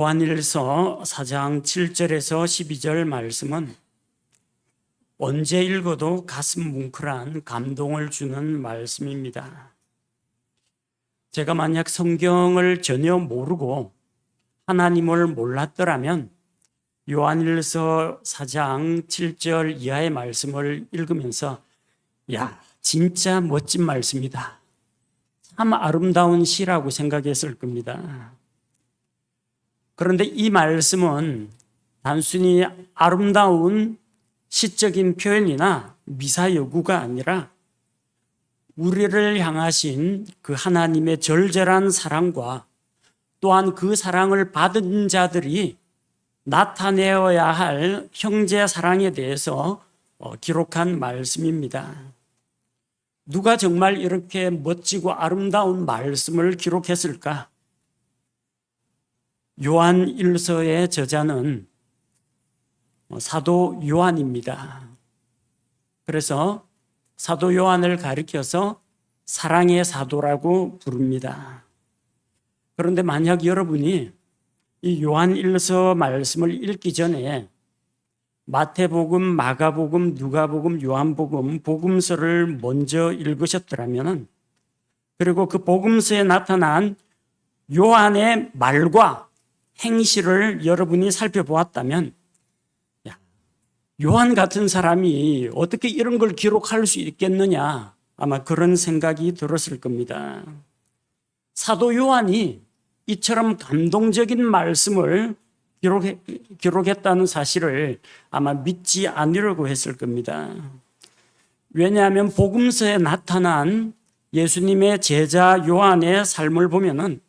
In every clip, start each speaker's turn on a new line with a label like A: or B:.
A: 요한일서 4장 7절에서 12절 말씀은 언제 읽어도 가슴 뭉클한 감동을 주는 말씀입니다. 제가 만약 성경을 전혀 모르고 하나님을 몰랐더라면 요한일서 4장 7절 이하의 말씀을 읽으면서 야, 진짜 멋진 말씀이다. 참 아름다운 시라고 생각했을 겁니다. 그런데 이 말씀은 단순히 아름다운 시적인 표현이나 미사여구가 아니라 우리를 향하신 그 하나님의 절절한 사랑과 또한 그 사랑을 받은 자들이 나타내어야 할 형제 사랑에 대해서 기록한 말씀입니다. 누가 정말 이렇게 멋지고 아름다운 말씀을 기록했을까? 요한일서의 저자는 사도 요한입니다. 그래서 사도 요한을 가리켜서 사랑의 사도라고 부릅니다. 그런데 만약 여러분이 이 요한일서 말씀을 읽기 전에 마태복음, 마가복음, 누가복음, 요한복음, 복음서를 먼저 읽으셨더라면, 그리고 그 복음서에 나타난 요한의 말과 행실을 여러분이 살펴보았다면, 요한 같은 사람이 어떻게 이런 걸 기록할 수 있겠느냐, 아마 그런 생각이 들었을 겁니다. 사도 요한이 이처럼 감동적인 말씀을 기록했다는 사실을 아마 믿지 않으려고 했을 겁니다. 왜냐하면 복음서에 나타난 예수님의 제자 요한의 삶을 보면은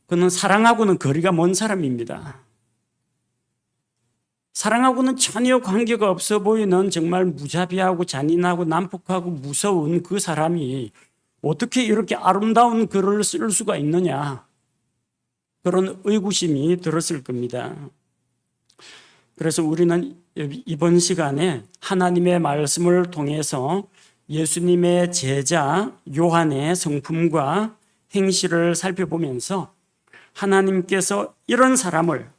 A: 그는 사랑하고는 거리가 먼 사람입니다. 사랑하고는 전혀 관계가 없어 보이는 정말 무자비하고 잔인하고 난폭하고 무서운 그 사람이 어떻게 이렇게 아름다운 글을 쓸 수가 있느냐, 그런 의구심이 들었을 겁니다. 그래서 우리는 이번 시간에 하나님의 말씀을 통해서 예수님의 제자 요한의 성품과 행실을 살펴보면서 하나님께서 이런 사람을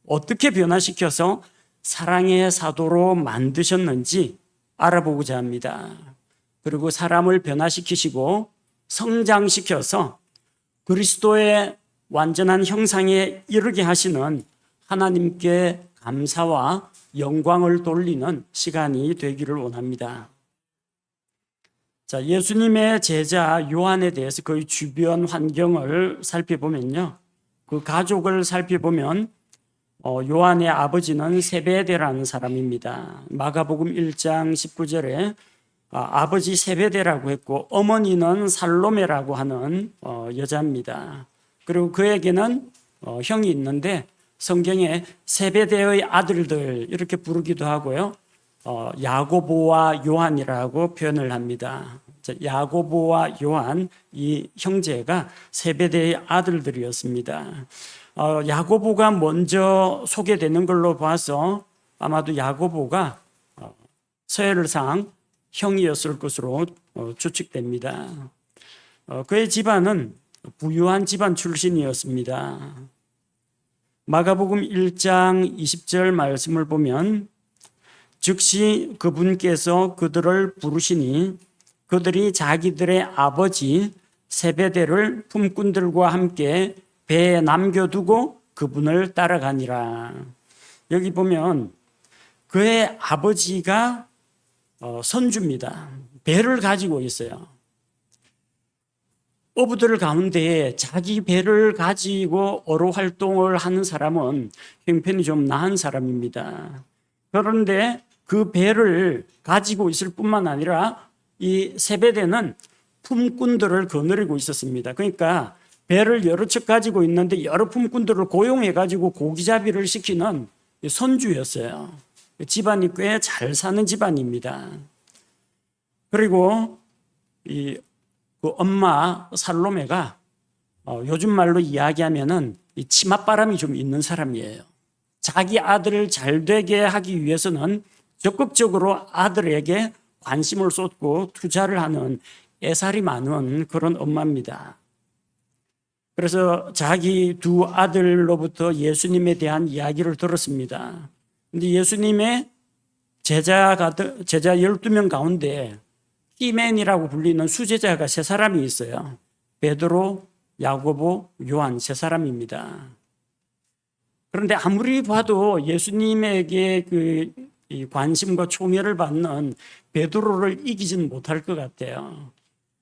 A: 어떻게 변화시켜서 사랑의 사도로 만드셨는지 알아보고자 합니다. 그리고 사람을 변화시키시고 성장시켜서 그리스도의 완전한 형상에 이르게 하시는 하나님께 감사와 영광을 돌리는 시간이 되기를 원합니다. 자, 예수님의 제자 요한에 대해서 그의 주변 환경을 살펴보면요, 그 가족을 살펴보면 요한의 아버지는 세베대라는 사람입니다. 마가복음 1장 19절에 아버지 세베대라고 했고 어머니는 살로메라고 하는 여자입니다. 그리고 그에게는 형이 있는데 성경에 세베대의 아들들 이렇게 부르기도 하고요, 야고보와 요한이라고 표현을 합니다. 야고보와 요한, 이 형제가 세베대의 아들들이었습니다. 야고보가 먼저 소개되는 걸로 봐서 아마도 야고보가 서열상 형이었을 것으로 추측됩니다. 그의 집안은 부유한 집안 출신이었습니다. 마가복음 1장 20절 말씀을 보면 즉시 그분께서 그들을 부르시니 그들이 자기들의 아버지 세베대를 품꾼들과 함께 배에 남겨두고 그분을 따라가니라. 여기 보면 그의 아버지가 선주입니다. 배를 가지고 있어요. 어부들 가운데 자기 배를 가지고 어로 활동을 하는 사람은 형편이 좀 나은 사람입니다. 그런데 그 배를 가지고 있을 뿐만 아니라 이 세베대는 품꾼들을 거느리고 있었습니다. 그러니까 배를 여러 척 가지고 있는데 여러 품꾼들을 고용해가지고 고기잡이를 시키는 선주였어요. 집안이 꽤 잘 사는 집안입니다. 그리고 그 엄마 살로메가 요즘 말로 이야기하면은 이 치맛바람이 좀 있는 사람이에요. 자기 아들을 잘 되게 하기 위해서는 적극적으로 아들에게 관심을 쏟고 투자를 하는 애살이 많은 그런 엄마입니다. 그래서 자기 두 아들로부터 예수님에 대한 이야기를 들었습니다. 근데 예수님의 제자 12명 가운데 키맨이라고 불리는 수제자가 세 사람이 있어요. 베드로, 야고보, 요한 세 사람입니다. 그런데 아무리 봐도 예수님에게 이 관심과 총애를 받는 베드로를 이기지는 못할 것 같아요.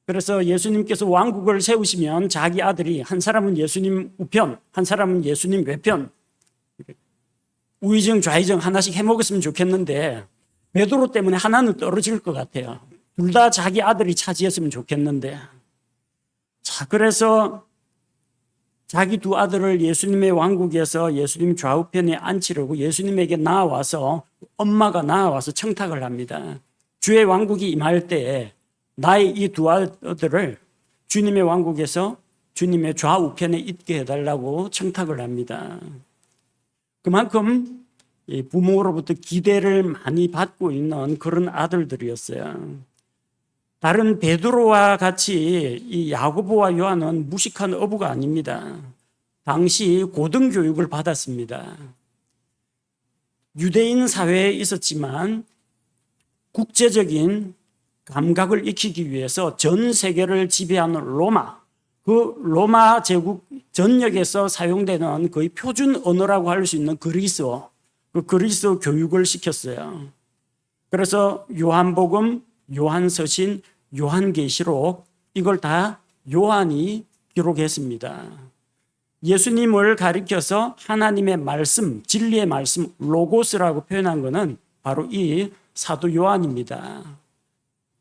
A: 그래서 예수님께서 왕국을 세우시면 자기 아들이 한 사람은 예수님 우편, 한 사람은 예수님 외편, 우의정 좌의정 하나씩 해먹었으면 좋겠는데 베드로 때문에 하나는 떨어질 것 같아요. 둘 다 자기 아들이 차지했으면 좋겠는데. 자, 그래서 자기 두 아들을 예수님의 왕국에서 예수님 좌우편에 앉히려고 예수님에게 나와서 엄마가 나와서 청탁을 합니다. 주의 왕국이 임할 때에 나의 이 두 아들을 주님의 왕국에서 주님의 좌우편에 있게 해달라고 청탁을 합니다. 그만큼 부모로부터 기대를 많이 받고 있는 그런 아들들이었어요. 다른 베드로와 같이 이 야고보와 요한은 무식한 어부가 아닙니다. 당시 고등교육을 받았습니다. 유대인 사회에 있었지만 국제적인 감각을 익히기 위해서 전 세계를 지배하는 로마, 그 로마 제국 전역에서 사용되는 거의 표준 언어라고 할 수 있는 그리스어, 그 그리스어 교육을 시켰어요. 그래서 요한복음, 요한서신, 요한계시록 이걸 다 요한이 기록했습니다. 예수님을 가리켜서 하나님의 말씀, 진리의 말씀, 로고스라고 표현한 것은 바로 이 사도 요한입니다.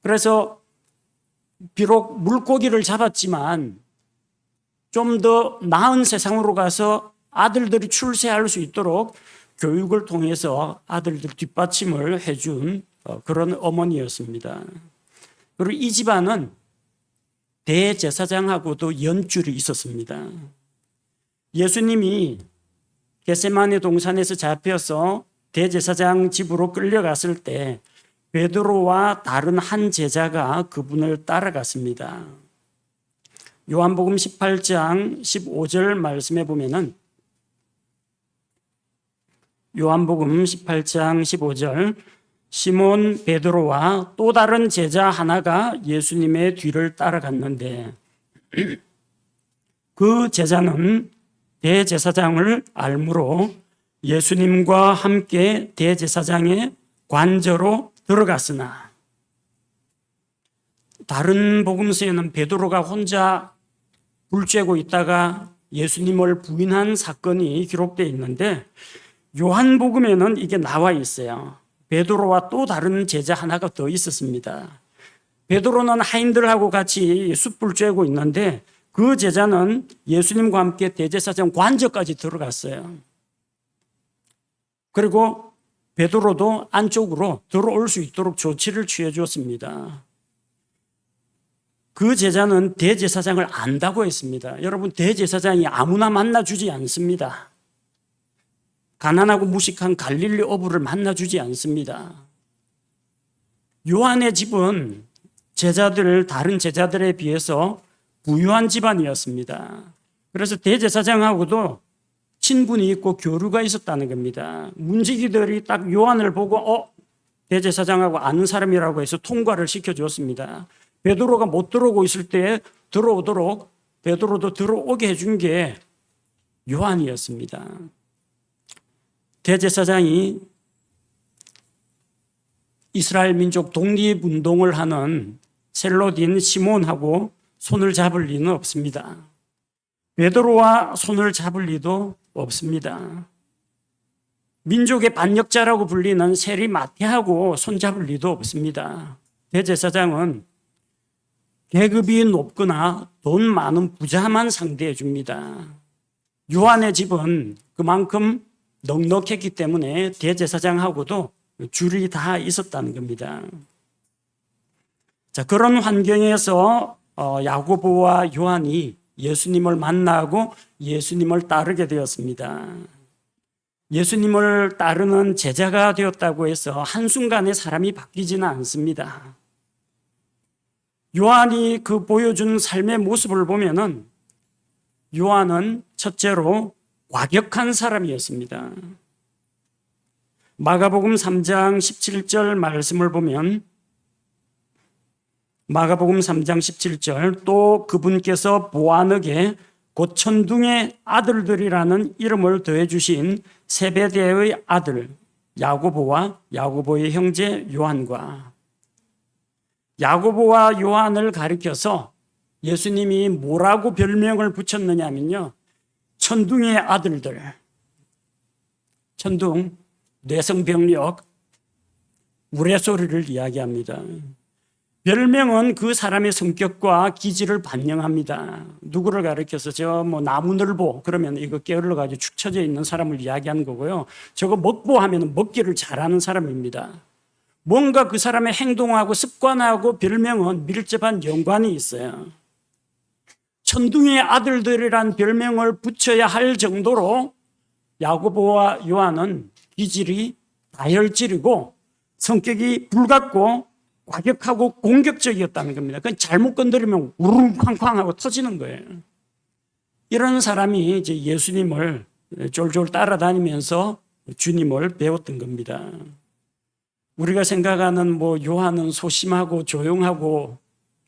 A: 그래서 비록 물고기를 잡았지만 좀 더 나은 세상으로 가서 아들들이 출세할 수 있도록 교육을 통해서 아들들 뒷받침을 해준 그런 어머니였습니다. 그리고 이 집안은 대제사장하고도 연줄이 있었습니다. 예수님이 겟세마네 동산에서 잡혀서 대제사장 집으로 끌려갔을 때 베드로와 다른 한 제자가 그분을 따라갔습니다. 요한복음 18장 15절 말씀에 보면은 요한복음 18장 15절 시몬 베드로와 또 다른 제자 하나가 예수님의 뒤를 따라갔는데 그 제자는 대제사장을 알므로 예수님과 함께 대제사장의 관저로 들어갔으나 다른 복음서에는 베드로가 혼자 불 쬐고 있다가 예수님을 부인한 사건이 기록되어 있는데 요한복음에는 이게 나와 있어요. 베드로와 또 다른 제자 하나가 더 있었습니다. 베드로는 하인들하고 같이 숯불 쬐고 있는데 그 제자는 예수님과 함께 대제사장 관저까지 들어갔어요. 그리고 베드로도 안쪽으로 들어올 수 있도록 조치를 취해 주었습니다. 그 제자는 대제사장을 안다고 했습니다. 여러분, 대제사장이 아무나 만나주지 않습니다. 가난하고 무식한 갈릴리 어부를 만나주지 않습니다. 요한의 집은 다른 제자들에 비해서 부유한 집안이었습니다. 그래서 대제사장하고도 친분이 있고 교류가 있었다는 겁니다. 문지기들이 딱 요한을 보고 대제사장하고 아는 사람이라고 해서 통과를 시켜줬습니다. 베드로가 못 들어오고 있을 때 들어오도록 베드로도 들어오게 해준 게 요한이었습니다. 대제사장이 이스라엘 민족 독립운동을 하는 셀로딘 시몬하고 손을 잡을 리는 없습니다. 베드로와 손을 잡을 리도 없습니다. 민족의 반역자라고 불리는 세리 마태하고 손잡을 리도 없습니다. 대제사장은 계급이 높거나 돈 많은 부자만 상대해 줍니다. 요한의 집은 그만큼 넉넉했기 때문에 대제사장하고도 줄이 다 있었다는 겁니다. 자, 그런 환경에서 야고보와 요한이 예수님을 만나고 예수님을 따르게 되었습니다. 예수님을 따르는 제자가 되었다고 해서 한순간에 사람이 바뀌지는 않습니다. 요한이 그 보여준 삶의 모습을 보면은 요한은 첫째로 과격한 사람이었습니다. 마가복음 3장 17절 말씀을 보면 마가복음 3장 17절 또 그분께서 보아너게 곧 천둥의 아들들이라는 이름을 더해 주신 세베대의 아들 야고보와 야고보의 형제 요한과 야고보와 요한을 가리켜서 예수님이 뭐라고 별명을 붙였느냐면요. 천둥의 아들들. 천둥, 뇌성병력, 우레소리를 이야기합니다. 별명은 그 사람의 성격과 기질을 반영합니다. 누구를 가리켜서 저 나무늘보 그러면 이거 게을러 가지고 축 처져 있는 사람을 이야기하는 거고요. 저거 먹보 하면 먹기를 잘하는 사람입니다. 뭔가 그 사람의 행동하고 습관하고 별명은 밀접한 연관이 있어요. 천둥의 아들들이란 별명을 붙여야 할 정도로 야고보와 요한은 기질이 다혈질이고 성격이 불같고 과격하고 공격적이었다는 겁니다. 그건 잘못 건드리면 우르르 쾅쾅 하고 터지는 거예요. 이런 사람이 이제 예수님을 쫄쫄 따라다니면서 주님을 배웠던 겁니다. 우리가 생각하는 요한은 소심하고 조용하고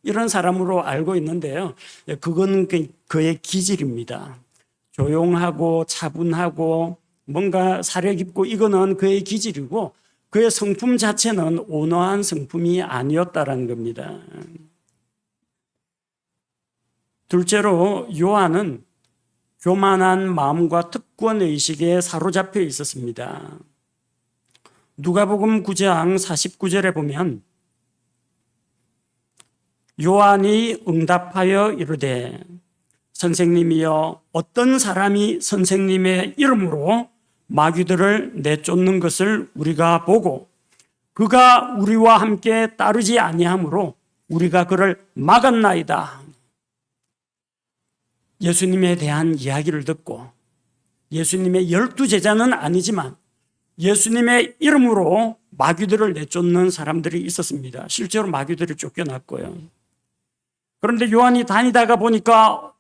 A: 이런 사람으로 알고 있는데요. 그건 그의 기질입니다. 조용하고 차분하고 뭔가 사려 깊고 이거는 그의 기질이고 그의 성품 자체는 온화한 성품이 아니었다라는 겁니다. 둘째로 요한은 교만한 마음과 특권의식에 사로잡혀 있었습니다. 누가복음 9장 49절에 보면 요한이 응답하여 이르되 선생님이여 어떤 사람이 선생님의 이름으로 마귀들을 내쫓는 것을 우리가 보고 그가 우리와 함께 따르지 아니하므로 우리가 그를 막았나이다. 예수님에 대한 이야기를 듣고 예수님의 12제자는 아니지만 예수님의 이름으로 마귀들을 내쫓는 사람들이 있었습니다. 실제로 마귀들이 쫓겨났고요. 그런데 요한이 다니다가 보니까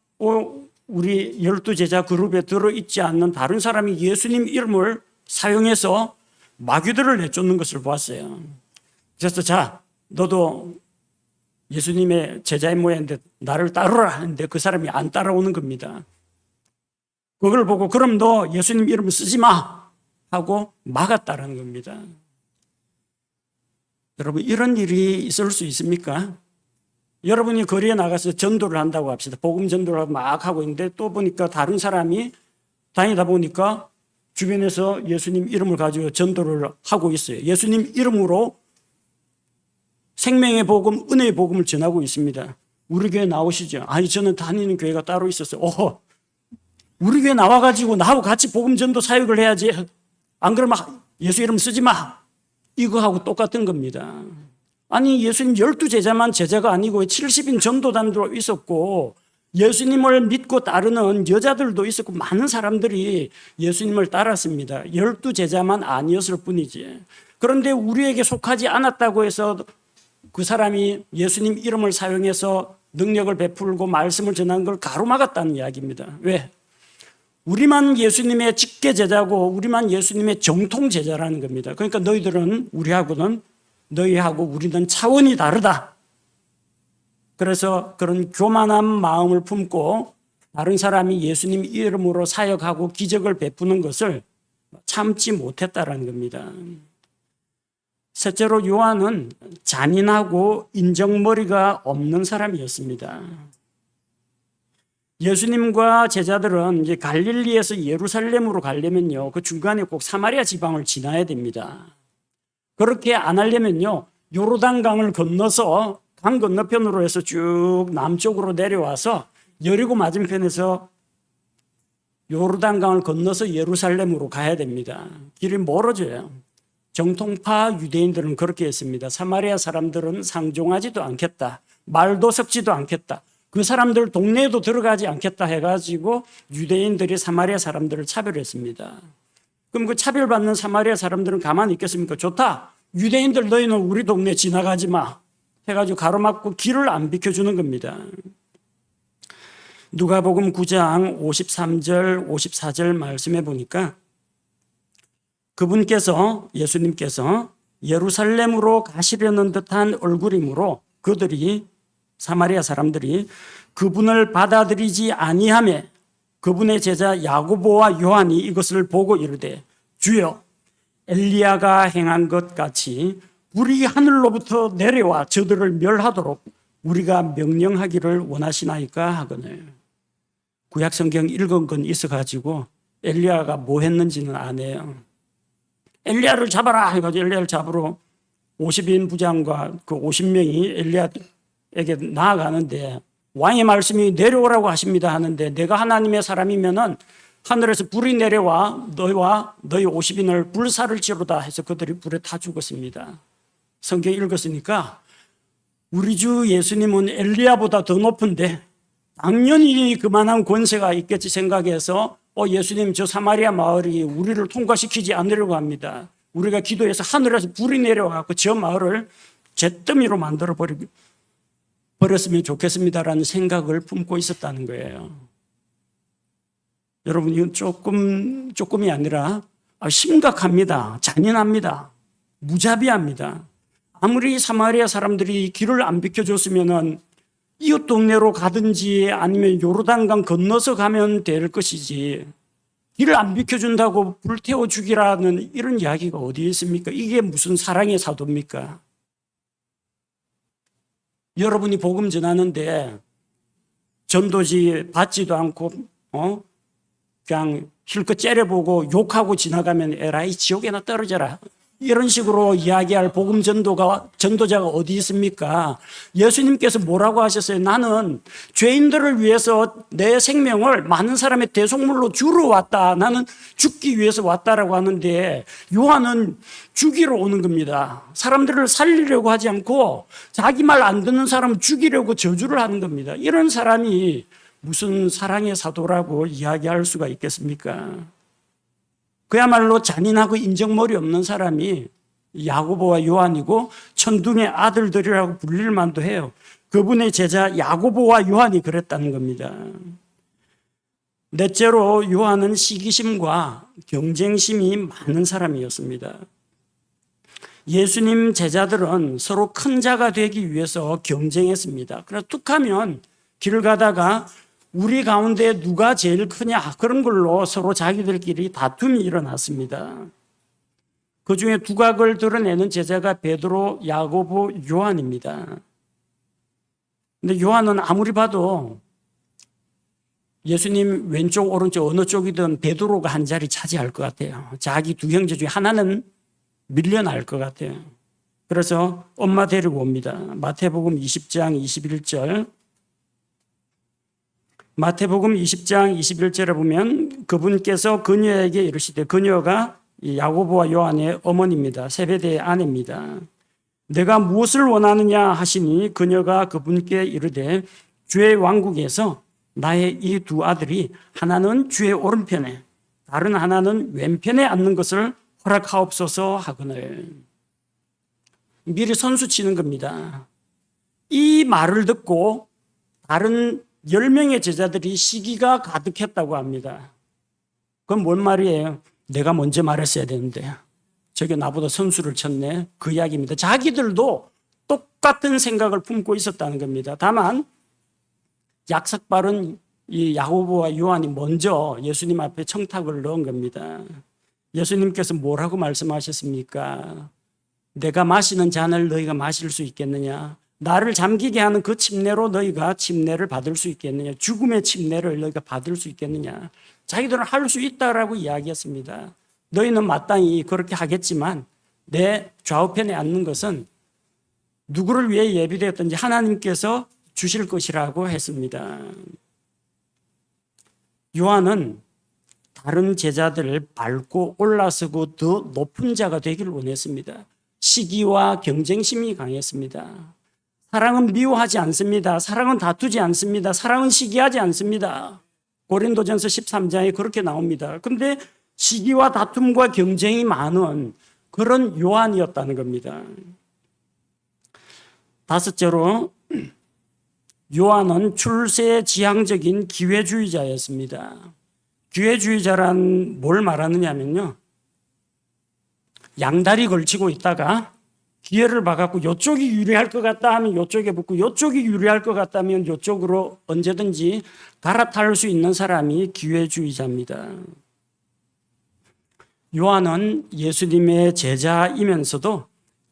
A: 우리 12제자 그룹에 들어있지 않는 다른 사람이 예수님 이름을 사용해서 마귀들을 내쫓는 것을 보았어요. 그래서 자, 너도 예수님의 제자의 모양인데 나를 따르라 하는데 그 사람이 안 따라오는 겁니다. 그걸 보고 그럼 너 예수님 이름 쓰지 마 하고 막았다는 겁니다. 여러분 이런 일이 있을 수 있습니까? 여러분이 거리에 나가서 전도를 한다고 합시다. 복음 전도를 막 하고 있는데 또 보니까 다른 사람이 다니다 보니까 주변에서 예수님 이름을 가지고 전도를 하고 있어요. 예수님 이름으로 생명의 복음, 은혜의 복음을 전하고 있습니다. 우리 교회 나오시죠? 아니 저는 다니는 교회가 따로 있었어요. 우리 교회 나와가지고 나하고 같이 복음 전도 사역을 해야지. 안 그러면 예수 이름 쓰지 마. 이거하고 똑같은 겁니다. 아니 예수님 12제자만 제자가 아니고 70인 전도단도 있었고 예수님을 믿고 따르는 여자들도 있었고 많은 사람들이 예수님을 따랐습니다. 12제자만 아니었을 뿐이지. 그런데 우리에게 속하지 않았다고 해서 그 사람이 예수님 이름을 사용해서 능력을 베풀고 말씀을 전하는 걸 가로막았다는 이야기입니다. 왜? 우리만 예수님의 직계 제자고 우리만 예수님의 정통 제자라는 겁니다. 그러니까 너희들은 우리하고는 너희하고 우리는 차원이 다르다. 그래서 그런 교만한 마음을 품고 다른 사람이 예수님 이름으로 사역하고 기적을 베푸는 것을 참지 못했다라는 겁니다. 셋째로 요한은 잔인하고 인정머리가 없는 사람이었습니다. 예수님과 제자들은 이제 갈릴리에서 예루살렘으로 가려면요, 그 중간에 꼭 사마리아 지방을 지나야 됩니다. 그렇게 안 하려면요, 요르단강을 건너서 강 건너편으로 해서 쭉 남쪽으로 내려와서 여리고 맞은편에서 요르단강을 건너서 예루살렘으로 가야 됩니다. 길이 멀어져요. 정통파 유대인들은 그렇게 했습니다. 사마리아 사람들은 상종하지도 않겠다. 말도 섞지도 않겠다. 그 사람들 동네에도 들어가지 않겠다 해가지고 유대인들이 사마리아 사람들을 차별했습니다. 그럼 그 차별받는 사마리아 사람들은 가만히 있겠습니까? 좋다. 유대인들 너희는 우리 동네 지나가지 마. 해가지고 가로막고 길을 안 비켜주는 겁니다. 누가복음 9장 53절 54절 말씀해 보니까 그분께서 예수님께서 예루살렘으로 가시려는 듯한 얼굴이므로 그들이 사마리아 사람들이 그분을 받아들이지 아니하매 그분의 제자 야고보와 요한이 이것을 보고 이르되 주여 엘리야가 행한 것 같이 불이 하늘로부터 내려와 저들을 멸하도록 우리가 명령하기를 원하시나이까 하거늘. 구약 성경 읽은 건 있어가지고 엘리야가 뭐 했는지는 안 해요. 엘리야를 잡아라 해가지고 엘리야를 잡으러 50인 부장과 그 50명이 엘리야에게 나아가는데 왕의 말씀이 내려오라고 하십니다 하는데 내가 하나님의 사람이면은 하늘에서 불이 내려와 너희와 너희 50인을 불사를지로다 해서 그들이 불에 타 죽었습니다. 성경 읽었으니까 우리 주 예수님은 엘리야보다 더 높은데 당연히 그만한 권세가 있겠지 생각해서 예수님 저 사마리아 마을이 우리를 통과시키지 않으려고 합니다. 우리가 기도해서 하늘에서 불이 내려와서 저 마을을 잿더미로 만들어 버렸으면 좋겠습니다라는 생각을 품고 있었다는 거예요. 여러분 이건 조금이 아니라 심각합니다. 잔인합니다. 무자비합니다. 아무리 사마리아 사람들이 길을 안 비켜줬으면은 이웃 동네로 가든지 아니면 요르단강 건너서 가면 될 것이지 길을 안 비켜준다고 불태워 죽이라는 이런 이야기가 어디에 있습니까? 이게 무슨 사랑의 사도입니까? 여러분이 복음 전하는데 전도지 받지도 않고 그냥 실컷 째려보고 욕하고 지나가면 에라이 지옥에나 떨어져라 이런 식으로 이야기할 복음 전도자가 어디 있습니까? 예수님께서 뭐라고 하셨어요? 나는 죄인들을 위해서 내 생명을 많은 사람의 대속물로 주러 왔다. 나는 죽기 위해서 왔다라고 하는데 요한은 죽이러 오는 겁니다. 사람들을 살리려고 하지 않고 자기 말 안 듣는 사람을 죽이려고 저주를 하는 겁니다. 이런 사람이 무슨 사랑의 사도라고 이야기할 수가 있겠습니까? 그야말로 잔인하고 인정머리 없는 사람이 야고보와 요한이고 천둥의 아들들이라고 불릴 만도 해요. 그분의 제자 야고보와 요한이 그랬다는 겁니다. 넷째로 요한은 시기심과 경쟁심이 많은 사람이었습니다. 예수님 제자들은 서로 큰 자가 되기 위해서 경쟁했습니다. 그래서 툭하면 길을 가다가 우리 가운데 누가 제일 크냐 그런 걸로 서로 자기들끼리 다툼이 일어났습니다. 그중에 두각을 드러내는 제자가 베드로, 야고보, 요한입니다. 근데 요한은 아무리 봐도 예수님 왼쪽 오른쪽 어느 쪽이든 베드로가 한 자리 차지할 것 같아요. 자기 두 형제 중에 하나는 밀려날 것 같아요. 그래서 엄마 데리고 옵니다. 마태복음 20장 21절 마태복음 20장 21절에 보면 그분께서 그녀에게 이르시되 그녀가 야고보와 요한의 어머니입니다. 세베대의 아내입니다. 내가 무엇을 원하느냐 하시니 그녀가 그분께 이르되 주의 왕국에서 나의 이 두 아들이 하나는 주의 오른편에 다른 하나는 왼편에 앉는 것을 허락하옵소서 하거늘. 미리 선수 치는 겁니다. 이 말을 듣고 다른 10명의 제자들이 시기가 가득했다고 합니다. 그건 뭔 말이에요? 내가 먼저 말했어야 되는데 저게 나보다 선수를 쳤네. 그 이야기입니다. 자기들도 똑같은 생각을 품고 있었다는 겁니다. 다만 약삭빠른 이 야고보와 요한이 먼저 예수님 앞에 청탁을 넣은 겁니다. 예수님께서 뭐라고 말씀하셨습니까? 내가 마시는 잔을 너희가 마실 수 있겠느냐? 나를 잠기게 하는 그 침례로 너희가 침례를 받을 수 있겠느냐? 죽음의 침례를 너희가 받을 수 있겠느냐? 자기들은 할 수 있다라고 이야기했습니다. 너희는 마땅히 그렇게 하겠지만 내 좌우편에 앉는 것은 누구를 위해 예비되었든지 하나님께서 주실 것이라고 했습니다. 요한은 다른 제자들을 밟고 올라서고 더 높은 자가 되기를 원했습니다. 시기와 경쟁심이 강했습니다. 사랑은 미워하지 않습니다. 사랑은 다투지 않습니다. 사랑은 시기하지 않습니다. 고린도전서 13장에 그렇게 나옵니다. 그런데 시기와 다툼과 경쟁이 많은 그런 요한이었다는 겁니다. 다섯째로 요한은 출세지향적인 기회주의자였습니다. 기회주의자란 뭘 말하느냐면요, 양다리 걸치고 있다가 기회를 봐갖고 이쪽이 유리할 것 같다 하면 이쪽에 붙고 이쪽이 유리할 것 같다 하면 이쪽으로 언제든지 갈아탈 수 있는 사람이 기회주의자입니다. 요한은 예수님의 제자이면서도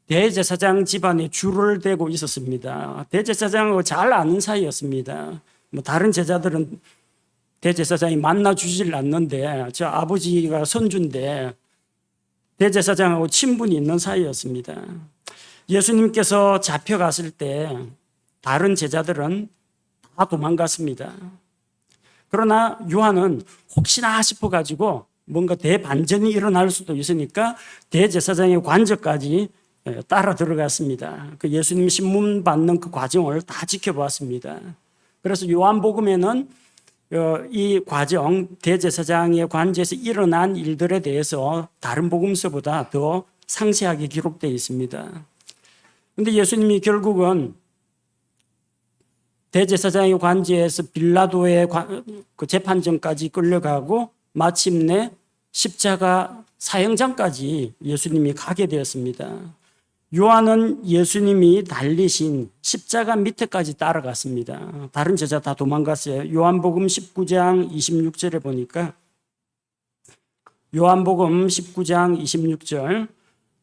A: 대제사장 집안에 줄을 대고 있었습니다. 대제사장하고 잘 아는 사이였습니다. 다른 제자들은 대제사장이 만나주질 않는데 저 아버지가 선주인데 대제사장하고 친분이 있는 사이였습니다. 예수님께서 잡혀갔을 때 다른 제자들은 다 도망갔습니다. 그러나 요한은 혹시나 싶어가지고 뭔가 대반전이 일어날 수도 있으니까 대제사장의 관저까지 따라 들어갔습니다. 그 예수님 신문 받는 그 과정을 다 지켜보았습니다. 그래서 요한복음에는 이 과정, 대제사장의 관저에서 일어난 일들에 대해서 다른 복음서보다 더 상세하게 기록되어 있습니다. 그런데 예수님이 결국은 대제사장의 관저에서 빌라도의 그 재판정까지 끌려가고 마침내 십자가 사형장까지 예수님이 가게 되었습니다. 요한은 예수님이 달리신 십자가 밑에까지 따라갔습니다. 다른 제자 다 도망갔어요. 요한복음 19장 26절에 보니까 요한복음 19장 26절,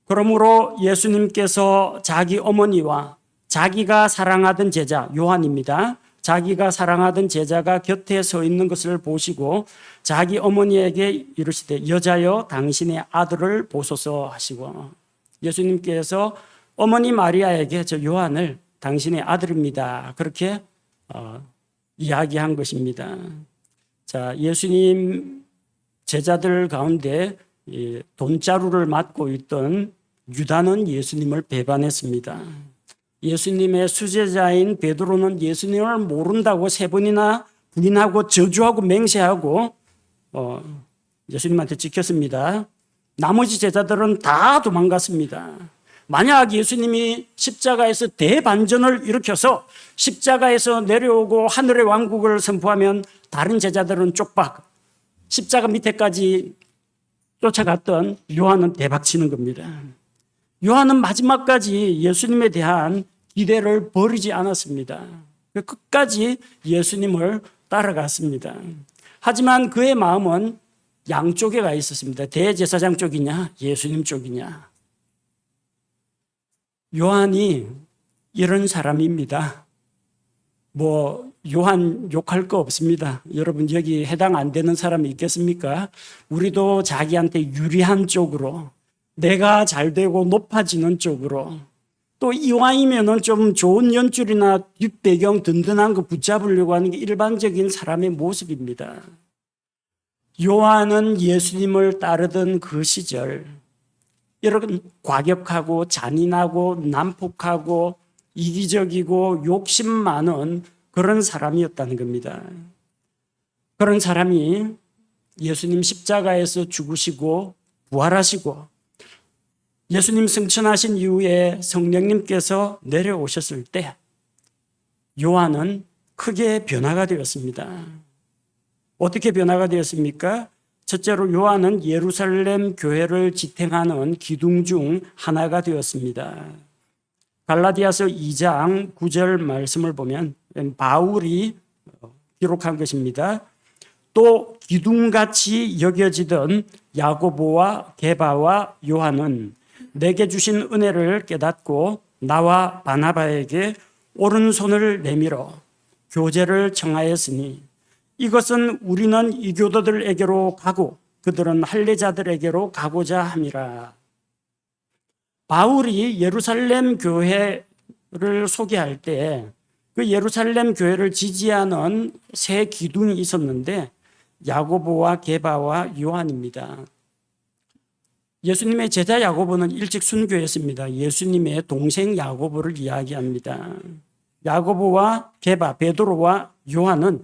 A: 그러므로 예수님께서 자기 어머니와 자기가 사랑하던 제자 요한입니다. 자기가 사랑하던 제자가 곁에 서 있는 것을 보시고 자기 어머니에게 이르시되 여자여 당신의 아들을 보소서 하시고, 예수님께서 어머니 마리아에게 저 요한을 당신의 아들입니다, 그렇게 이야기한 것입니다. 자, 예수님 제자들 가운데 돈자루를 맡고 있던 유다는 예수님을 배반했습니다. 예수님의 수제자인 베드로는 예수님을 모른다고 3번이나 부인하고 저주하고 맹세하고 예수님한테 찍혔습니다. 나머지 제자들은 다 도망갔습니다. 만약 예수님이 십자가에서 대반전을 일으켜서 십자가에서 내려오고 하늘의 왕국을 선포하면 다른 제자들은 쪽박, 십자가 밑에까지 쫓아갔던 요한은 대박치는 겁니다. 요한은 마지막까지 예수님에 대한 기대를 버리지 않았습니다. 끝까지 예수님을 따라갔습니다. 하지만 그의 마음은 양쪽에 가 있었습니다. 대제사장 쪽이냐 예수님 쪽이냐. 요한이 이런 사람입니다. 요한 욕할 거 없습니다. 여러분 여기 해당 안 되는 사람이 있겠습니까? 우리도 자기한테 유리한 쪽으로, 내가 잘 되고 높아지는 쪽으로, 또 이왕이면은 좀 좋은 연줄이나 뒷배경 든든한 거 붙잡으려고 하는 게 일반적인 사람의 모습입니다. 요한은 예수님을 따르던 그 시절 이런 과격하고 잔인하고 난폭하고 이기적이고 욕심 많은 그런 사람이었다는 겁니다. 그런 사람이 예수님 십자가에서 죽으시고 부활하시고 예수님 승천하신 이후에 성령님께서 내려오셨을 때 요한은 크게 변화가 되었습니다. 어떻게 변화가 되었습니까? 첫째로 요한은 예루살렘 교회를 지탱하는 기둥 중 하나가 되었습니다. 갈라디아서 2장 9절 말씀을 보면 바울이 기록한 것입니다. 또 기둥같이 여겨지던 야고보와 게바와 요한은 내게 주신 은혜를 깨닫고 나와 바나바에게 오른손을 내밀어 교제를 청하였으니 이것은 우리는 이교도들에게로 가고 그들은 할례자들에게로 가고자 함이라. 바울이 예루살렘 교회를 소개할 때 그 예루살렘 교회를 지지하는 세 기둥이 있었는데 야고보와 게바와 요한입니다. 예수님의 제자 야고보는 일찍 순교했습니다. 예수님의 동생 야고보를 이야기합니다. 야고보와 게바, 베드로와 요한은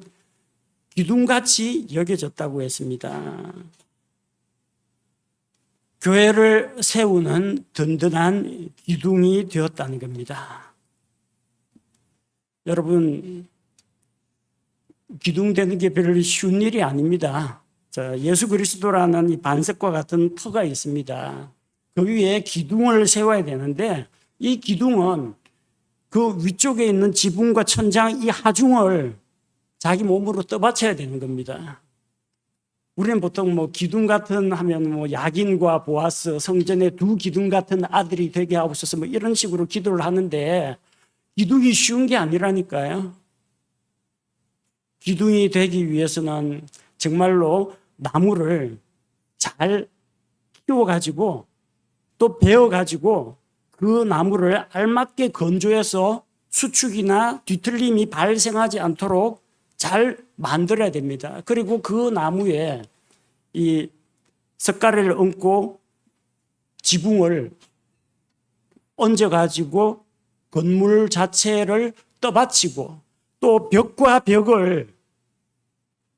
A: 기둥같이 여겨졌다고 했습니다. 교회를 세우는 든든한 기둥이 되었다는 겁니다. 여러분, 기둥되는 게 별로 쉬운 일이 아닙니다. 자, 예수 그리스도라는 이 반석과 같은 터가 있습니다. 그 위에 기둥을 세워야 되는데 이 기둥은 그 위쪽에 있는 지붕과 천장 이 하중을 자기 몸으로 떠받쳐야 되는 겁니다. 우리는 보통 뭐 기둥 같은 하면 뭐 야긴과 보아스 성전에 두 기둥 같은 아들이 되게 하옵소서 뭐 이런 식으로 기도를 하는데 기둥이 쉬운 게 아니라니까요. 기둥이 되기 위해서는 정말로 나무를 잘 키워가지고 또 베어가지고 그 나무를 알맞게 건조해서 수축이나 뒤틀림이 발생하지 않도록 잘 만들어야 됩니다. 그리고 그 나무에 이 석가래를 얹고 지붕을 얹어가지고 건물 자체를 떠받치고 또 벽과 벽을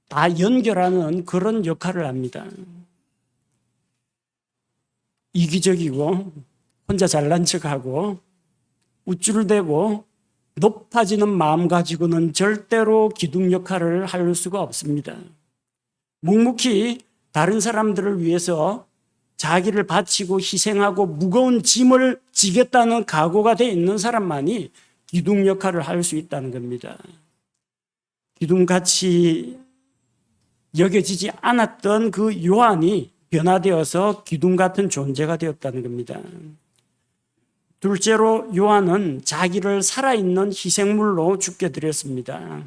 A: 다 연결하는 그런 역할을 합니다. 이기적이고 혼자 잘난 척하고 우쭐대고 높아지는 마음 가지고는 절대로 기둥 역할을 할 수가 없습니다. 묵묵히 다른 사람들을 위해서 자기를 바치고 희생하고 무거운 짐을 지겠다는 각오가 돼 있는 사람만이 기둥 역할을 할 수 있다는 겁니다. 기둥같이 여겨지지 않았던 그 요한이 변화되어서 기둥 같은 존재가 되었다는 겁니다. 둘째로 요한은 자기를 살아있는 희생물로 죽게 드렸습니다.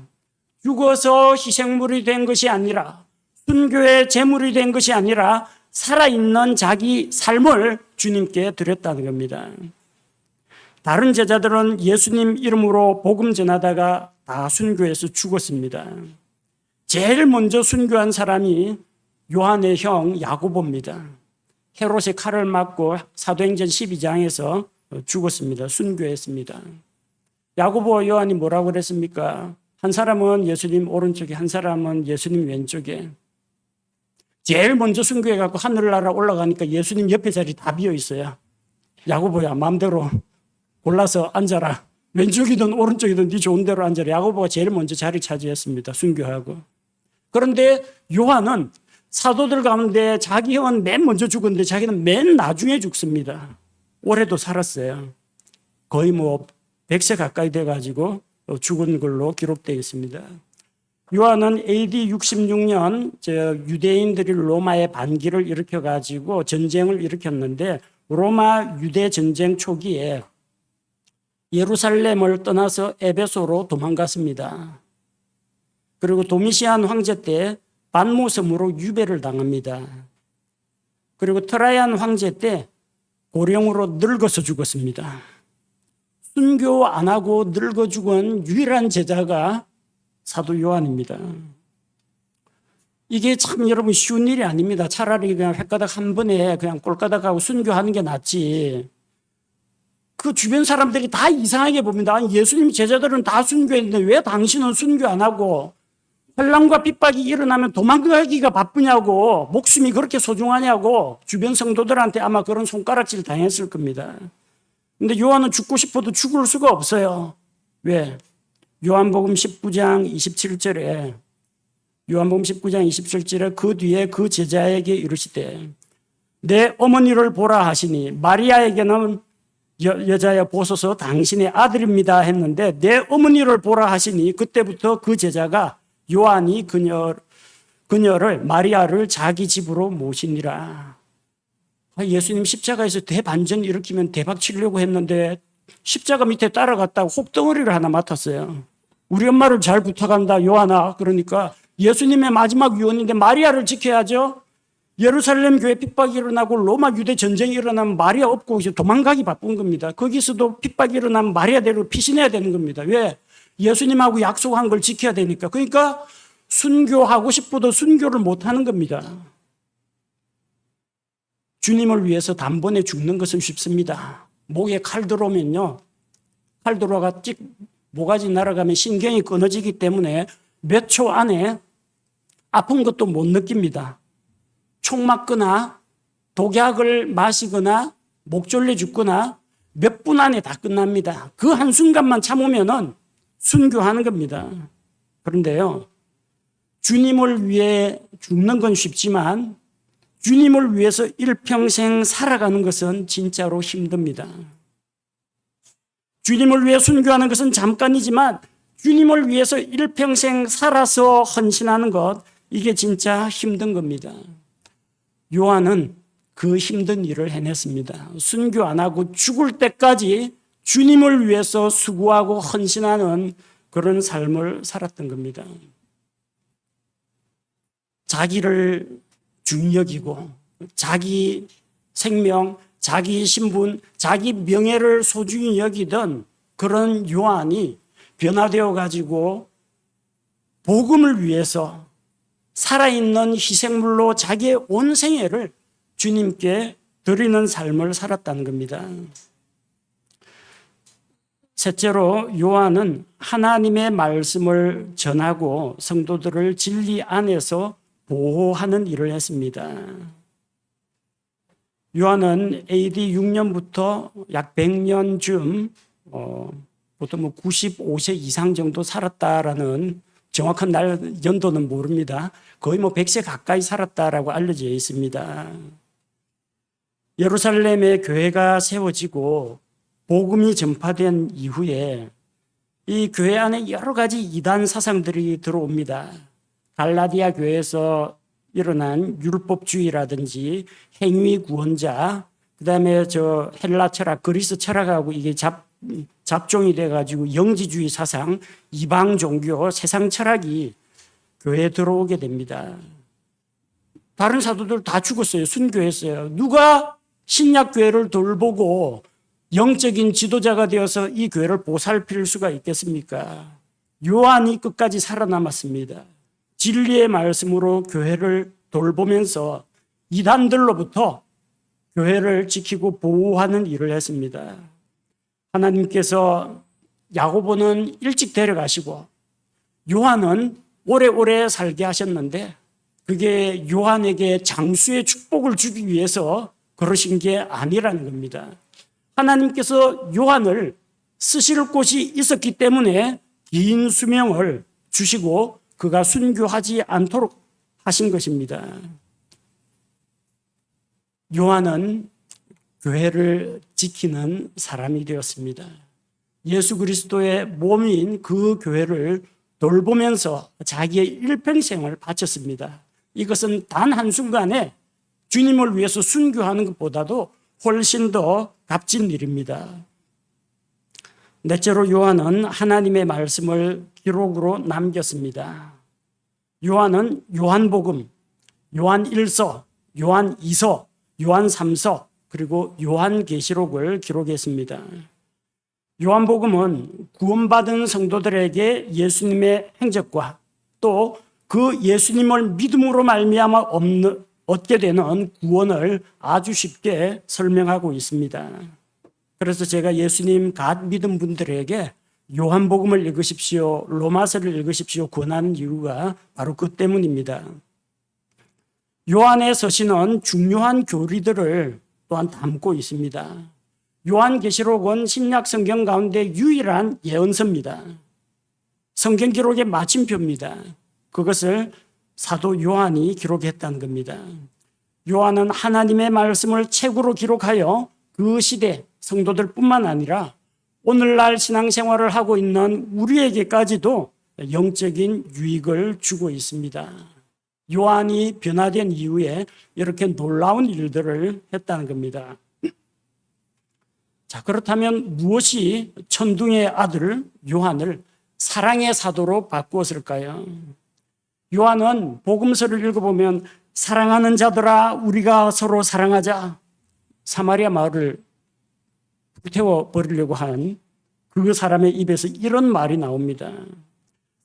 A: 죽어서 희생물이 된 것이 아니라 순교의 제물이 된 것이 아니라 살아있는 자기 삶을 주님께 드렸다는 겁니다. 다른 제자들은 예수님 이름으로 복음 전하다가 다 순교해서 죽었습니다. 제일 먼저 순교한 사람이 요한의 형 야고보입니다. 헤롯의 칼을 맞고 사도행전 12장에서 죽었습니다. 순교했습니다. 야고보와 요한이 뭐라고 그랬습니까? 한 사람은 예수님 오른쪽에 한 사람은 예수님 왼쪽에. 제일 먼저 순교해갖고 하늘나라 올라가니까 예수님 옆에 자리 다 비어 있어요. 야고보야 마음대로 골라서 앉아라. 왼쪽이든 오른쪽이든 네 좋은 대로 앉아라. 야고보가 제일 먼저 자리 차지했습니다. 순교하고. 그런데 요한은 사도들 가운데 자기 형은 맨 먼저 죽었는데 자기는 맨 나중에 죽습니다. 올해도 살았어요. 거의 뭐 100세 가까이 돼가지고 죽은 걸로 기록되어 있습니다. 요한은 AD 66년 유대인들이 로마의 반기를 일으켜가지고 전쟁을 일으켰는데 로마 유대 전쟁 초기에 예루살렘을 떠나서 에베소로 도망갔습니다. 그리고 도미시안 황제 때 반모섬으로 유배를 당합니다. 그리고 트라이안 황제 때 고령으로 늙어서 죽었습니다. 순교 안 하고 늙어 죽은 유일한 제자가 사도 요한입니다. 이게 참 여러분 쉬운 일이 아닙니다. 차라리 그냥 횟가닥 한 번에 그냥 꼴가닥하고 순교하는 게 낫지. 그 주변 사람들이 다 이상하게 봅니다. 아니, 예수님 제자들은 다 순교했는데 왜 당신은 순교 안 하고 환난과 핍박이 일어나면 도망가기가 바쁘냐고, 목숨이 그렇게 소중하냐고 주변 성도들한테 아마 그런 손가락질 당했을 겁니다. 근데 요한은 죽고 싶어도 죽을 수가 없어요. 왜? 요한복음 19장 27절에 그 뒤에 그 제자에게 이르시되 내 어머니를 보라 하시니 마리아에게는 여자여 보소서 당신의 아들입니다 했는데 내 어머니를 보라 하시니 그때부터 그 제자가 요한이 그녀를 마리아를 자기 집으로 모시니라. 예수님 십자가에서 대반전 일으키면 대박 치려고 했는데 십자가 밑에 따라갔다가 혹덩어리를 하나 맡았어요. 우리 엄마를 잘 부탁한다 요한아. 그러니까 예수님의 마지막 유언인데 마리아를 지켜야죠. 예루살렘 교회 핍박이 일어나고 로마 유대 전쟁이 일어나면 마리아 없고 이제 도망가기 바쁜 겁니다. 거기서도 핍박이 일어나면 마리아대로 피신해야 되는 겁니다. 왜? 예수님하고 약속한 걸 지켜야 되니까. 그러니까 순교하고 싶어도 순교를 못하는 겁니다. 주님을 위해서 단번에 죽는 것은 쉽습니다. 목에 칼 들어오면요. 칼 들어가 찍 모가지 날아가면 신경이 끊어지기 때문에 몇 초 안에 아픈 것도 못 느낍니다. 총 맞거나 독약을 마시거나 목 졸려 죽거나 몇 분 안에 다 끝납니다. 그 한순간만 참으면은 순교하는 겁니다. 그런데요, 주님을 위해 죽는 건 쉽지만 주님을 위해서 일평생 살아가는 것은 진짜로 힘듭니다. 주님을 위해 순교하는 것은 잠깐이지만 주님을 위해서 일평생 살아서 헌신하는 것, 이게 진짜 힘든 겁니다. 요한은 그 힘든 일을 해냈습니다. 순교 안 하고 죽을 때까지 주님을 위해서 수고하고 헌신하는 그런 삶을 살았던 겁니다. 자기를 중히 여기고 자기 생명, 자기 신분, 자기 명예를 소중히 여기던 그런 요한이 변화되어 가지고 복음을 위해서 살아있는 희생물로 자기의 온 생애를 주님께 드리는 삶을 살았다는 겁니다. 셋째로 요한은 하나님의 말씀을 전하고 성도들을 진리 안에서 보호하는 일을 했습니다. 요한은 AD 6년부터 약 100년쯤 보통 95세 이상 정도 살았다라는 정확한 연도는 모릅니다. 거의 100세 가까이 살았다라고 알려져 있습니다. 예루살렘에 교회가 세워지고 복음이 전파된 이후에 이 교회 안에 여러 가지 이단 사상들이 들어옵니다. 갈라디아 교회에서 일어난 율법주의라든지 행위 구원자, 그다음에 헬라 철학, 그리스 철학하고 이게 잡종이 돼가지고 영지주의 사상, 이방 종교, 세상 철학이 교회에 들어오게 됩니다. 다른 사도들 다 죽었어요. 순교했어요. 누가 신약 교회를 돌보고 영적인 지도자가 되어서 이 교회를 보살필 수가 있겠습니까? 요한이 끝까지 살아남았습니다. 진리의 말씀으로 교회를 돌보면서 이단들로부터 교회를 지키고 보호하는 일을 했습니다. 하나님께서 야고보는 일찍 데려가시고 요한은 오래오래 살게 하셨는데 그게 요한에게 장수의 축복을 주기 위해서 그러신 게 아니라는 겁니다. 하나님께서 요한을 쓰실 곳이 있었기 때문에 긴 수명을 주시고 그가 순교하지 않도록 하신 것입니다. 요한은 교회를 지키는 사람이 되었습니다. 예수 그리스도의 몸인 그 교회를 돌보면서 자기의 일평생을 바쳤습니다. 이것은 단 한순간에 주님을 위해서 순교하는 것보다도 훨씬 더 값진 일입니다. 넷째로 요한은 하나님의 말씀을 기록으로 남겼습니다. 요한은 요한복음, 요한 1서, 요한 2서, 요한 3서, 그리고 요한계시록을 기록했습니다. 요한복음은 구원받은 성도들에게 예수님의 행적과 또 그 예수님을 믿음으로 말미암아 얻게 되는 구원을 아주 쉽게 설명하고 있습니다. 그래서 제가 예수님 갓 믿은 분들에게 요한복음을 읽으십시오, 로마서를 읽으십시오 권하는 이유가 바로 그 때문입니다. 요한의 서신은 중요한 교리들을 또한 담고 있습니다. 요한계시록은 신약 성경 가운데 유일한 예언서입니다. 성경 기록의 마침표입니다. 그것을 사도 요한이 기록했다는 겁니다. 요한은 하나님의 말씀을 책으로 기록하여 그 시대 성도들뿐만 아니라 오늘날 신앙생활을 하고 있는 우리에게까지도 영적인 유익을 주고 있습니다. 요한이 변화된 이후에 이렇게 놀라운 일들을 했다는 겁니다. 자, 그렇다면 무엇이 천둥의 아들 요한을 사랑의 사도로 바꾸었을까요? 요한은 복음서를 읽어보면 사랑하는 자들아 우리가 서로 사랑하자, 사마리아 마을을 불태워버리려고 한 그 사람의 입에서 이런 말이 나옵니다.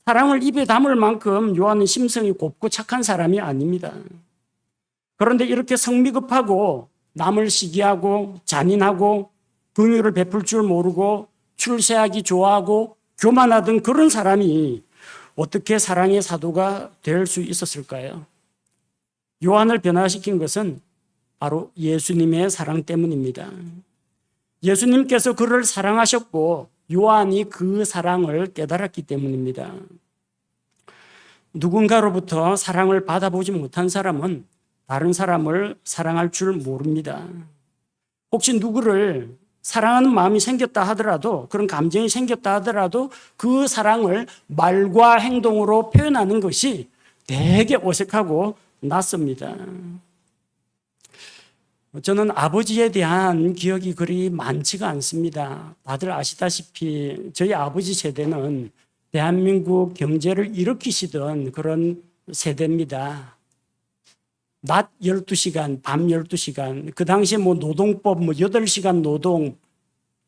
A: 사랑을 입에 담을 만큼 요한은 심성이 곱고 착한 사람이 아닙니다. 그런데 이렇게 성미급하고 남을 시기하고 잔인하고 긍휼을 베풀 줄 모르고 출세하기 좋아하고 교만하던 그런 사람이 어떻게 사랑의 사도가 될 수 있었을까요? 요한을 변화시킨 것은 바로 예수님의 사랑 때문입니다. 예수님께서 그를 사랑하셨고 요한이 그 사랑을 깨달았기 때문입니다. 누군가로부터 사랑을 받아보지 못한 사람은 다른 사람을 사랑할 줄 모릅니다. 혹시 누구를 사랑하는 마음이 생겼다 하더라도, 그런 감정이 생겼다 하더라도 그 사랑을 말과 행동으로 표현하는 것이 되게 어색하고 낯섭니다. 저는 아버지에 대한 기억이 그리 많지가 않습니다. 다들 아시다시피 저희 아버지 세대는 대한민국 경제를 일으키시던 그런 세대입니다. 낮 12시간, 밤 12시간, 그 당시에 뭐 노동법, 8시간 노동,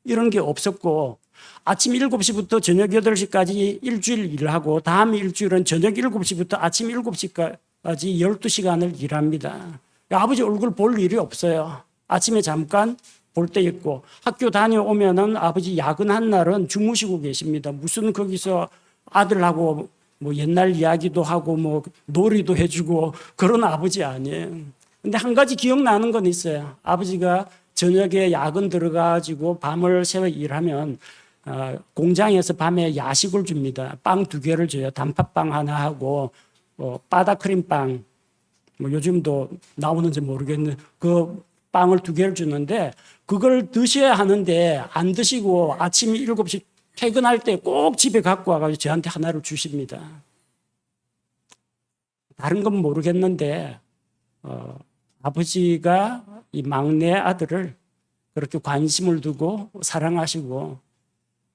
A: 이런 게 없었고, 아침 7시부터 저녁 8시까지 일주일 일하고, 다음 일주일은 저녁 7시부터 아침 7시까지 12시간을 일합니다. 아버지 얼굴 볼 일이 없어요. 아침에 잠깐 볼 때 있고, 학교 다녀오면은 아버지 야근한 날은 주무시고 계십니다. 무슨 거기서 아들하고 뭐 옛날 이야기도 하고 뭐 놀이도 해주고 그런 아버지 아니에요. 근데 한 가지 기억나는 건 있어요. 아버지가 저녁에 야근 들어가지고 밤을 새워 일하면 공장에서 밤에 야식을 줍니다. 빵 2개를 줘요. 단팥빵 하나 하고 바다크림빵, 뭐 요즘도 나오는지 모르겠는데 그 빵을 2개를 주는데 그걸 드셔야 하는데 안 드시고 아침 7시 퇴근할 때 꼭 집에 갖고 와가지고 저한테 하나를 주십니다. 다른 건 모르겠는데 아버지가 이 막내 아들을 그렇게 관심을 두고 사랑하시고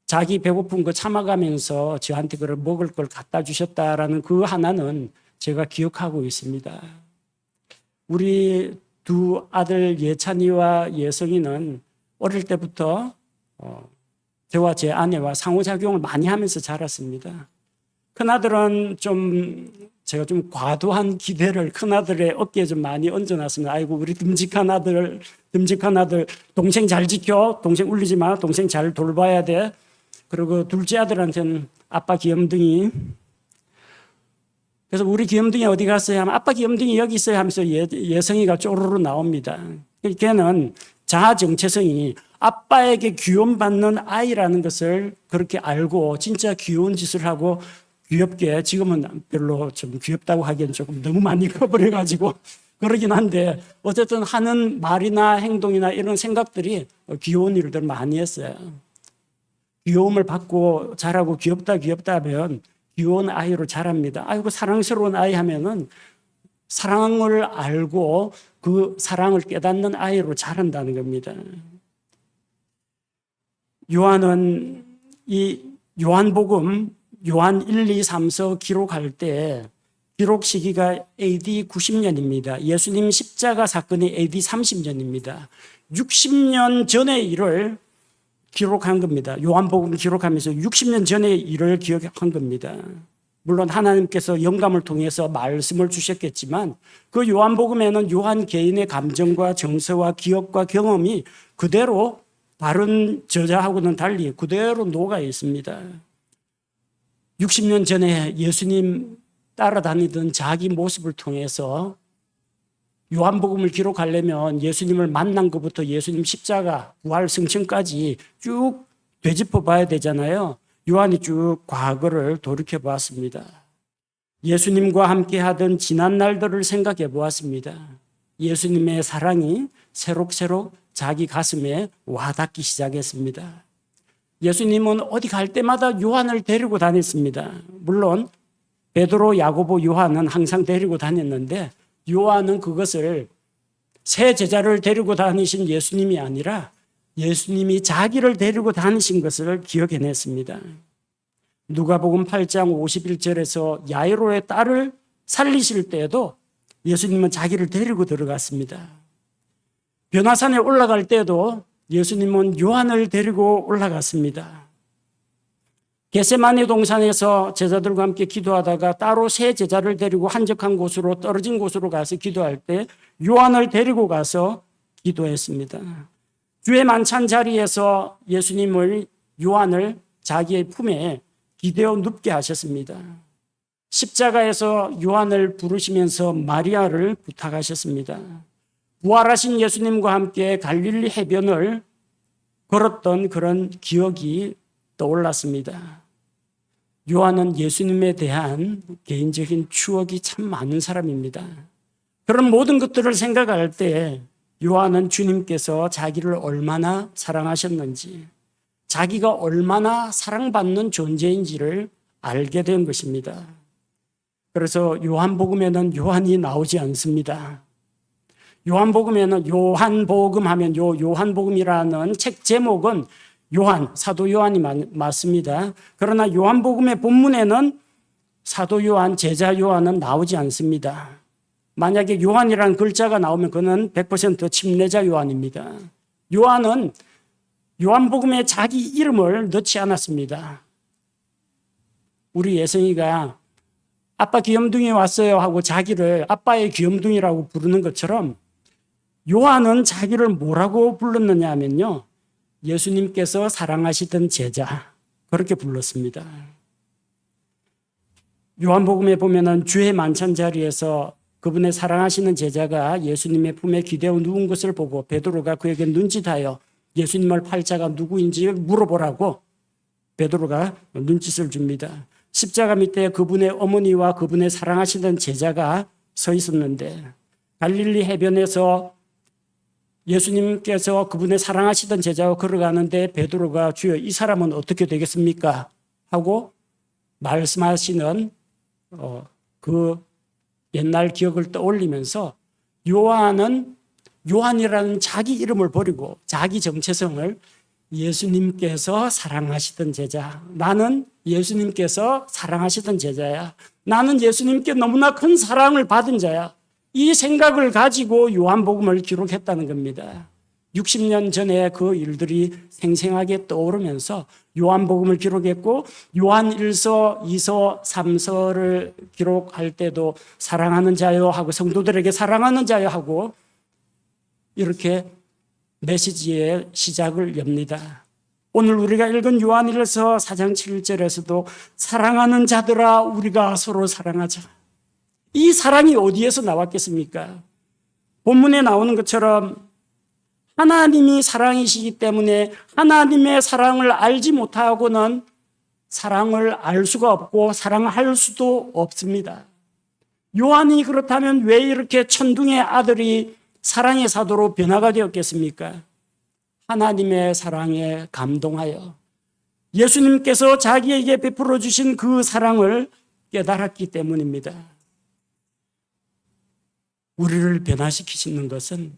A: 자기 배고픈 거 참아가면서 저한테 그걸 먹을 걸 갖다 주셨다라는 그 하나는 제가 기억하고 있습니다. 우리 두 아들 예찬이와 예성이는 어릴 때부터 저와 제 아내와 상호작용을 많이 하면서 자랐습니다. 큰아들은 제가 좀 과도한 기대를 큰아들의 어깨에 좀 많이 얹어놨습니다. 아이고, 우리 듬직한 아들, 동생 잘 지켜. 동생 울리지 마. 동생 잘 돌봐야 돼. 그리고 둘째 아들한테는 아빠 귀염둥이. 그래서 우리 귀염둥이 어디 갔어요? 하면 아빠 귀염둥이 여기 있어요 하면서 예성이가 쪼르르 나옵니다. 걔는 자아 정체성이 아빠에게 귀여움받는 아이라는 것을 그렇게 알고 진짜 귀여운 짓을 하고 귀엽게, 지금은 별로 좀 귀엽다고 하기엔 조금 너무 많이 커버려가지고 그러긴 한데 어쨌든 하는 말이나 행동이나 이런 생각들이 귀여운 일들 많이 했어요. 귀여움을 받고 자라고 귀엽다 하면 귀여운 아이로 자랍니다. 아이고 사랑스러운 아이 하면은 사랑을 알고 그 사랑을 깨닫는 아이로 자란다는 겁니다. 요한은 이 요한복음 요한 1, 2, 3서 기록할 때 기록 시기가 AD 90년입니다. 예수님 십자가 사건이 AD 30년입니다. 60년 전의 일을 기록한 겁니다. 요한복음을 기록하면서 60년 전의 일을 기억한 겁니다. 물론 하나님께서 영감을 통해서 말씀을 주셨겠지만 그 요한복음에는 요한 개인의 감정과 정서와 기억과 경험이 그대로 다른 저자하고는 달리 그대로 녹아 있습니다. 60년 전에 예수님 따라다니던 자기 모습을 통해서 요한복음을 기록하려면 예수님을 만난 것부터 예수님 십자가, 부활, 승천까지 쭉 되짚어 봐야 되잖아요. 요한이 쭉 과거를 돌이켜 보았습니다. 예수님과 함께 하던 지난 날들을 생각해 보았습니다. 예수님의 사랑이 새록새록 자기 가슴에 와닿기 시작했습니다. 예수님은 어디 갈 때마다 요한을 데리고 다녔습니다. 물론 베드로, 야고보, 요한은 항상 데리고 다녔는데 요한은 그것을 새 제자를 데리고 다니신 예수님이 아니라 예수님이 자기를 데리고 다니신 것을 기억해냈습니다. 누가복음 8장 51절에서 야이로의 딸을 살리실 때에도 예수님은 자기를 데리고 들어갔습니다. 변화산에 올라갈 때도 예수님은 요한을 데리고 올라갔습니다. 겟세마네 동산에서 제자들과 함께 기도하다가 따로 새 제자를 데리고 한적한 곳으로 떨어진 곳으로 가서 기도할 때 요한을 데리고 가서 기도했습니다. 주의 만찬 자리에서 예수님을 요한을 자기의 품에 기대어 눕게 하셨습니다. 십자가에서 요한을 부르시면서 마리아를 부탁하셨습니다. 부활하신 예수님과 함께 갈릴리 해변을 걸었던 그런 기억이 떠올랐습니다. 요한은 예수님에 대한 개인적인 추억이 참 많은 사람입니다. 그런 모든 것들을 생각할 때 요한은 주님께서 자기를 얼마나 사랑하셨는지, 자기가 얼마나 사랑받는 존재인지를 알게 된 것입니다. 그래서 요한복음에는 요한이 나오지 않습니다. 요한복음에는 요한복음 하면 요한복음이라는 책 제목은 사도 요한이 맞습니다. 그러나 요한복음의 본문에는 사도 요한, 제자 요한은 나오지 않습니다. 만약에 요한이라는 글자가 나오면 그는 100% 침례자 요한입니다. 요한은 요한복음에 자기 이름을 넣지 않았습니다. 우리 예성이가 아빠 귀염둥이 왔어요 하고 자기를 아빠의 귀염둥이라고 부르는 것처럼 요한은 자기를 뭐라고 불렀느냐 하면요, 예수님께서 사랑하시던 제자, 그렇게 불렀습니다. 요한복음에 보면은 주의 만찬 자리에서 그분의 사랑하시는 제자가 예수님의 품에 기대어 누운 것을 보고 베드로가 그에게 눈짓하여 예수님을 팔자가 누구인지 물어보라고 베드로가 눈짓을 줍니다. 십자가 밑에 그분의 어머니와 그분의 사랑하시던 제자가 서 있었는데, 갈릴리 해변에서 예수님께서 그분의 사랑하시던 제자와 걸어가는데 베드로가 주여 이 사람은 어떻게 되겠습니까? 하고 말씀하시는 그 옛날 기억을 떠올리면서 요한이라는 자기 이름을 버리고 자기 정체성을 예수님께서 사랑하시던 제자, 나는 예수님께서 사랑하시던 제자야, 나는 예수님께 너무나 큰 사랑을 받은 자야, 이 생각을 가지고 요한복음을 기록했다는 겁니다. 60년 전에 그 일들이 생생하게 떠오르면서 요한복음을 기록했고, 요한 1서, 2서, 3서를 기록할 때도 사랑하는 자요 하고 성도들에게 사랑하는 자요 하고 이렇게 메시지의 시작을 엽니다. 오늘 우리가 읽은 요한 1서 4장 7절에서도 사랑하는 자들아 우리가 서로 사랑하자. 이 사랑이 어디에서 나왔겠습니까? 본문에 나오는 것처럼 하나님이 사랑이시기 때문에 하나님의 사랑을 알지 못하고는 사랑을 알 수가 없고 사랑할 수도 없습니다. 요한이 그렇다면 왜 이렇게 천둥의 아들이 사랑의 사도로 변화가 되었겠습니까? 하나님의 사랑에 감동하여 예수님께서 자기에게 베풀어 주신 그 사랑을 깨달았기 때문입니다. 우리를 변화시키시는 것은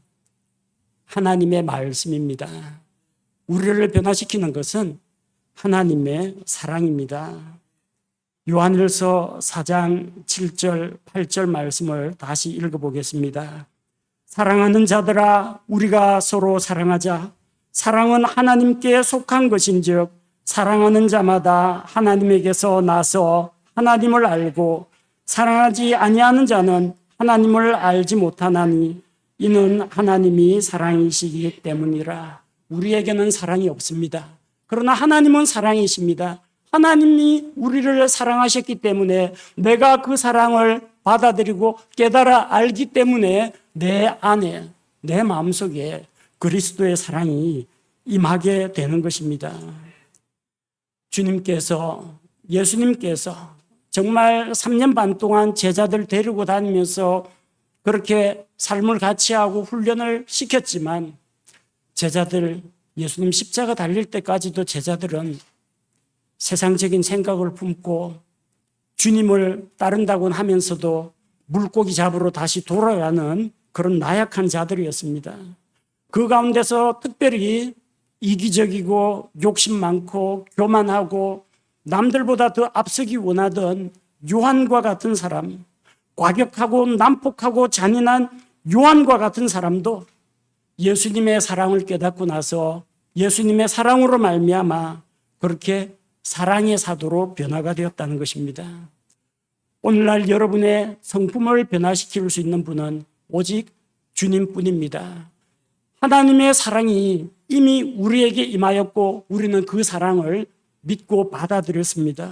A: 하나님의 말씀입니다. 우리를 변화시키는 것은 하나님의 사랑입니다. 요한일서 4장 7절, 8절 말씀을 다시 읽어보겠습니다. 사랑하는 자들아 우리가 서로 사랑하자. 사랑은 하나님께 속한 것인즉 사랑하는 자마다 하나님에게서 나서 하나님을 알고 사랑하지 아니하는 자는 하나님을 알지 못하나니 이는 하나님이 사랑이시기 때문이라. 우리에게는 사랑이 없습니다. 그러나 하나님은 사랑이십니다. 하나님이 우리를 사랑하셨기 때문에 내가 그 사랑을 받아들이고 깨달아 알기 때문에 내 안에, 내 마음속에 그리스도의 사랑이 임하게 되는 것입니다. 예수님께서 정말 3년 반 동안 제자들 데리고 다니면서 그렇게 삶을 같이 하고 훈련을 시켰지만 예수님 십자가 달릴 때까지도 제자들은 세상적인 생각을 품고 주님을 따른다고는 하면서도 물고기 잡으러 다시 돌아가는 그런 나약한 자들이었습니다. 그 가운데서 특별히 이기적이고 욕심 많고 교만하고 남들보다 더 앞서기 원하던 요한과 같은 사람, 과격하고 난폭하고 잔인한 요한과 같은 사람도 예수님의 사랑을 깨닫고 나서 예수님의 사랑으로 말미암아 그렇게 사랑의 사도로 변화가 되었다는 것입니다. 오늘날 여러분의 성품을 변화시킬 수 있는 분은 오직 주님뿐입니다. 하나님의 사랑이 이미 우리에게 임하였고 우리는 그 사랑을 믿고 받아들였습니다.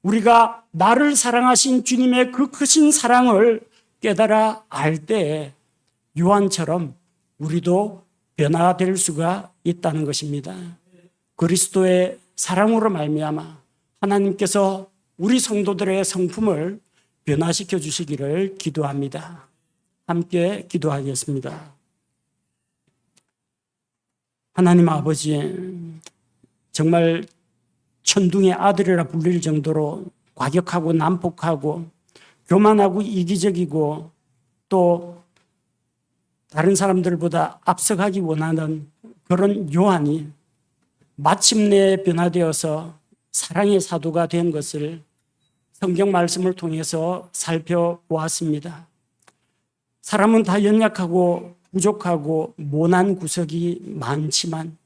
A: 우리가 나를 사랑하신 주님의 그 크신 사랑을 깨달아 알 때 요한처럼 우리도 변화될 수가 있다는 것입니다. 그리스도의 사랑으로 말미암아 하나님께서 우리 성도들의 성품을 변화시켜 주시기를 기도합니다. 함께 기도하겠습니다. 하나님 아버지, 정말 천둥의 아들이라 불릴 정도로 과격하고 난폭하고 교만하고 이기적이고 또 다른 사람들보다 앞서가기 원하는 그런 요한이 마침내 변화되어서 사랑의 사도가 된 것을 성경 말씀을 통해서 살펴보았습니다. 사람은 다 연약하고 부족하고 모난 구석이 많지만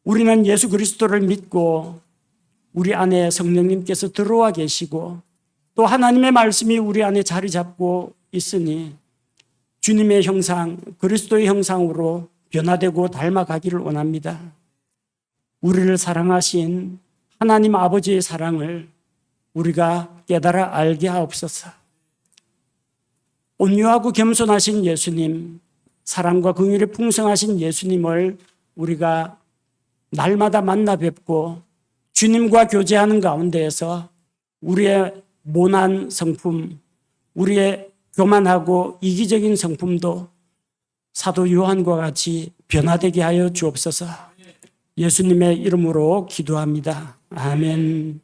A: 우리는 예수 그리스도를 믿고 우리 안에 성령님께서 들어와 계시고 또 하나님의 말씀이 우리 안에 자리 잡고 있으니 주님의 형상, 그리스도의 형상으로 변화되고 닮아가기를 원합니다. 우리를 사랑하신 하나님 아버지의 사랑을 우리가 깨달아 알게 하옵소서. 온유하고 겸손하신 예수님, 사랑과 긍휼이 풍성하신 예수님을 우리가 날마다 만나 뵙고 주님과 교제하는 가운데에서 우리의 모난 성품, 우리의 교만하고 이기적인 성품도 사도 요한과 같이 변화되게 하여 주옵소서. 예수님의 이름으로 기도합니다. 아멘.